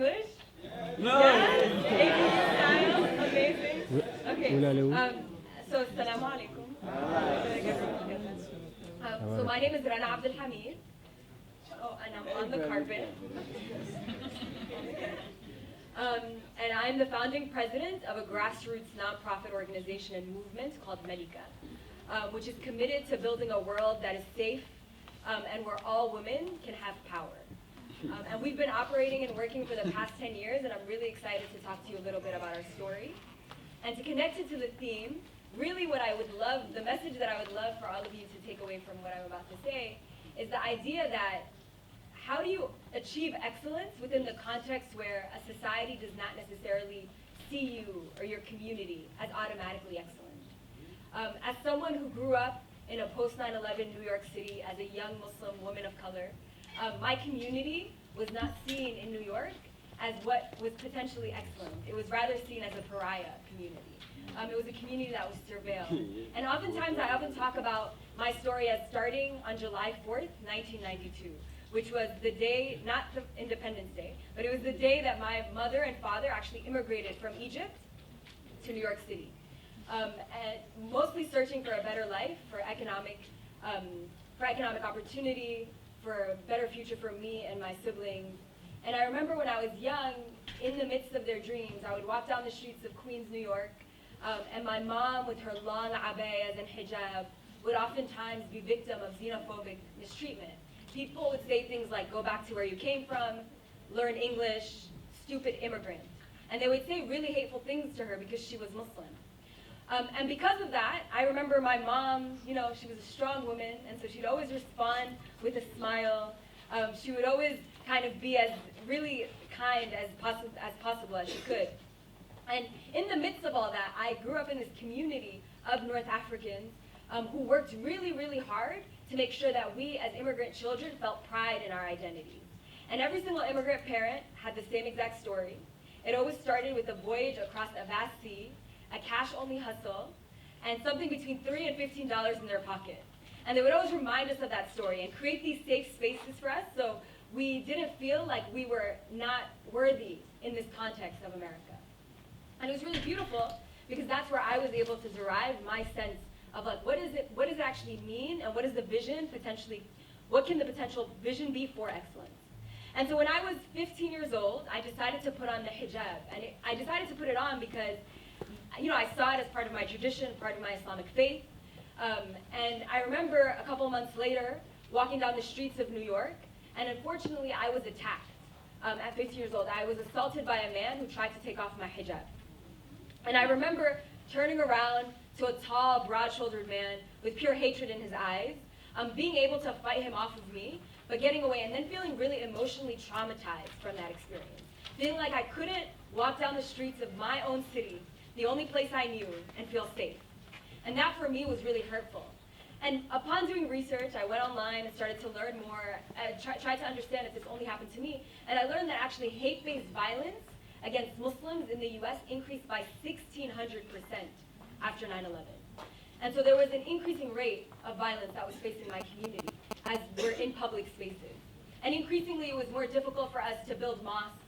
English? No. Yes? Style? Amazing. Okay. So, assalamu alaikum. So my name is Rana Abdel Hamid. Oh, and I'm on the carpet. And I'm the founding president of a grassroots nonprofit organization and movement called Mentee, which is committed to building a world that is safe and where all women can have power. And we've been operating and working for the past 10 years, and I'm really excited to talk to you a little bit about our story. And to connect it to the theme, really what I would love, the message that I would love for all of you to take away from what I'm about to say, is the idea that how do you achieve excellence within the context where a society does not necessarily see you or your community as automatically excellent? As someone who grew up in a post-9/11 New York City as a young Muslim woman of color, my community was not seen in New York as what was potentially excellent. It was rather seen as a pariah community. It was a community that was surveilled. And oftentimes I often talk about my story as starting on July 4th, 1992, which was the day, not the Independence Day, but it was the day that my mother and father actually immigrated from Egypt to New York City. And mostly searching for a better life, for economic opportunity, for a better future for me and my siblings. And I remember when I was young, in the midst of their dreams, I would walk down the streets of Queens, New York, and my mom with her long abayas and hijab would oftentimes be victim of xenophobic mistreatment. People would say things like, go back to where you came from, learn English, stupid immigrant. And they would say really hateful things to her because she was Muslim. And because of that, I remember my mom, you know, she was a strong woman, and so she'd always respond with a smile. She would always kind of be as really kind as possible as she could. And in the midst of all that, I grew up in this community of North Africans who worked really, really hard to make sure that we as immigrant children felt pride in our identities. And every single immigrant parent had the same exact story. It always started with a voyage across a vast sea, a cash-only hustle, and something between $3 and $15 in their pocket. And they would always remind us of that story and create these safe spaces for us so we didn't feel like we were not worthy in this context of America. And it was really beautiful because that's where I was able to derive my sense of like, what does it actually mean, and what is the vision potentially, what can the potential vision be for excellence? And so when I was 15 years old, I decided to put on the hijab. And I decided to put it on because, you know, I saw it as part of my tradition, part of my Islamic faith. And I remember a couple months later, walking down the streets of New York, and unfortunately I was attacked. At 15 years old, I was assaulted by a man who tried to take off my hijab. And I remember turning around to a tall, broad-shouldered man with pure hatred in his eyes, being able to fight him off of me, but getting away, and then feeling really emotionally traumatized from that experience. Feeling like I couldn't walk down the streets of my own city, the only place I knew, and feel safe. And that for me was really hurtful. And upon doing research, I went online and started to learn more, tried to understand if this only happened to me, and I learned that actually hate-based violence against Muslims in the US increased by 1,600% after 9/11. And so there was an increasing rate of violence that was facing my community as we're in public spaces. And increasingly it was more difficult for us to build mosques.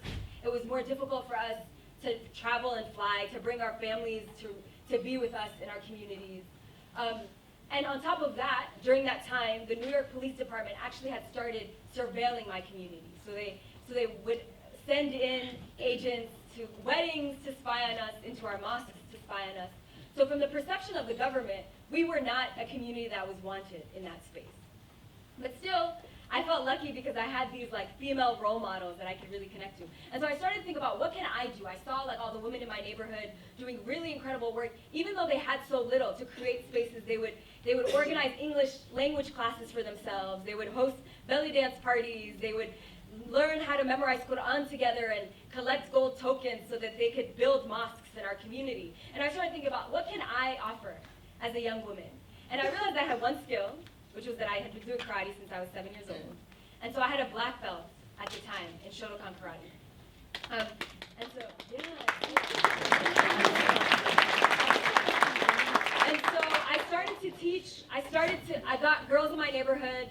It was more difficult for us to travel and fly, to bring our families to be with us in our communities. And on top of that, during that time, the New York Police Department actually had started surveilling my community. So they would send in agents to weddings to spy on us, into our mosques to spy on us. So from the perception of the government, we were not a community that was wanted in that space. But still, I felt lucky because I had these like female role models that I could really connect to. And so I started to think about, what can I do? I saw like all the women in my neighborhood doing really incredible work, even though they had so little to create spaces. They would organize English language classes for themselves. They would host belly dance parties. They would learn how to memorize Quran together and collect gold tokens so that they could build mosques in our community. And I started thinking about, what can I offer as a young woman? And I realized I had one skill, which was that I had been doing karate since I was 7 years old. And so I had a black belt at the time in shotokan karate. And so, And so I started to teach, I got girls in my neighborhood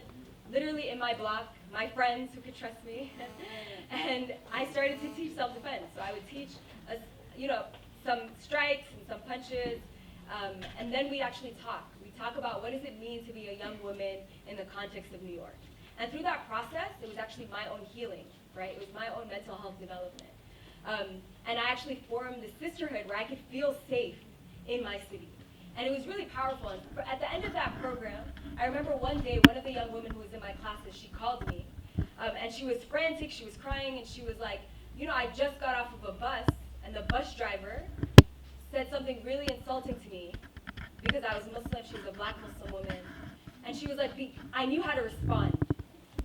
literally in my block, my friends who could trust me, and I started to teach self-defense. So I would teach, some strikes and some punches, and then we actually talk. We talk about what does it mean to be a young woman in the context of New York. And through that process, it was actually my own healing, right? It was my own mental health development. And I actually formed this sisterhood where I could feel safe in my city. And it was really powerful. And at the end of that program, I remember one day, one of the young women who was in my classes, she called me, and she was frantic, she was crying, and she was like, I just got off of a bus, and the bus driver said something really insulting to me because I was Muslim, she was a black Muslim woman. And she was like, I knew how to respond.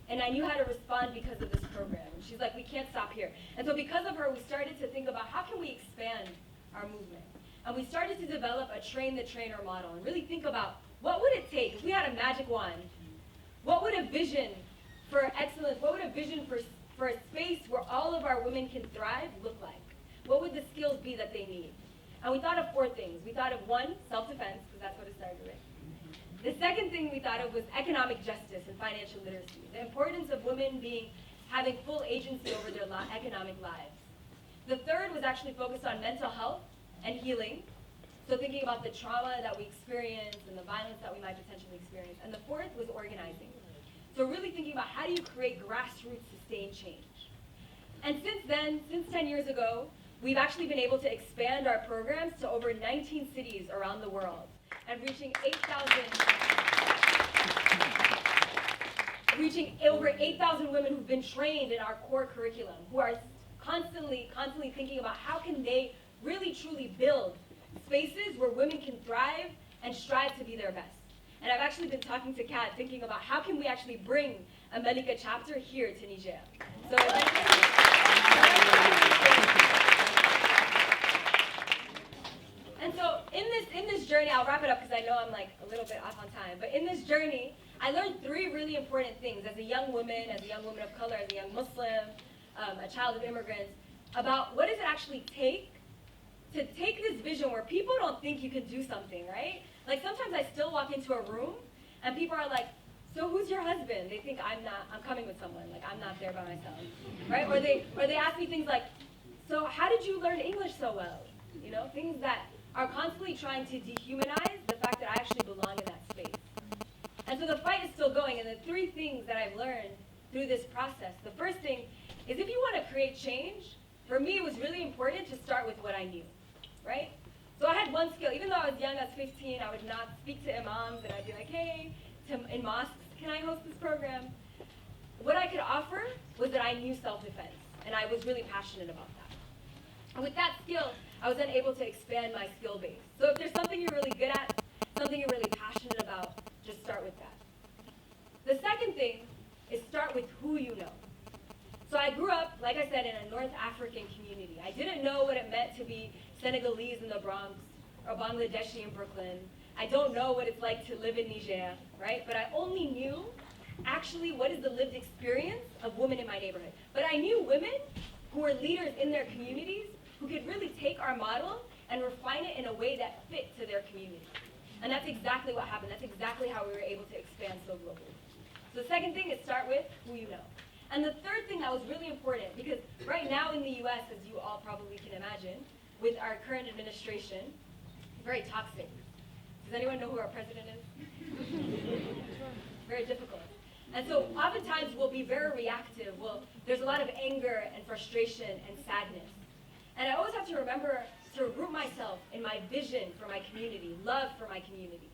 And I knew how to respond because of this program. And she's like, we can't stop here. And so because of her, we started to think about how can we expand our movement. And we started to develop a train-the-trainer model and really think about what would it take if we had a magic wand? What would a vision for excellence, what would a vision for a space where all of our women can thrive look like? What would the skills be that they need? And we thought of 4 things. We thought of 1, self-defense, because that's what it started with. The second thing we thought of was economic justice and financial literacy, the importance of women having full agency over their economic lives. The third was actually focused on mental health and healing, so thinking about the trauma that we experience and the violence that we might potentially experience. And the fourth was organizing. So really thinking about how do you create grassroots sustained change. And since then, since 10 years ago, we've actually been able to expand our programs to over 19 cities around the world and reaching over 8,000 women who've been trained in our core curriculum, who are constantly thinking about how can they really truly build spaces where women can thrive and strive to be their best. And I've actually been talking to Kat, thinking about how can we actually bring a Malika chapter here to Niger. So and so in this journey, I'll wrap it up because I know I'm like a little bit off on time, but in this journey, I learned 3 really important things as a young woman of color, as a young Muslim, a child of immigrants, about what does it actually take to take this vision where people don't think you can do something, right? Like sometimes I still walk into a room and people are like, so who's your husband? They think I'm coming with someone, like I'm not there by myself, right? Or they ask me things like, so how did you learn English so well? Things that are constantly trying to dehumanize the fact that I actually belong in that space. And so the fight is still going, and the 3 things that I've learned through this process. The first thing is if you want to create change, for me it was really important to start with what I knew, right? So I had one skill. Even though I was young, I was 15, I would not speak to imams, and I'd be like, hey, in mosques, can I host this program? What I could offer was that I knew self-defense, and I was really passionate about that. And with that skill, I was then able to expand my skill base. So if there's something you're really good at, something you're really passionate about, just start with that. The second thing is start with who you know. So I grew up, like I said, in a North African community. I didn't know what it meant to be Senegalese in the Bronx or Bangladeshi in Brooklyn. I don't know what it's like to live in Niger, right? But I only knew actually what is the lived experience of women in my neighborhood. But I knew women who were leaders in their communities who could really take our model and refine it in a way that fit to their community. And that's exactly what happened. That's exactly how we were able to expand so globally. So the second thing is start with who you know. And the third thing that was really important, because right now in the US, as you all probably can imagine, with our current administration, very toxic. Does anyone know who our president is? Very difficult. And so oftentimes we'll be very reactive. There's a lot of anger and frustration and sadness. And I always have to remember to root myself in my vision for my community, love for my community.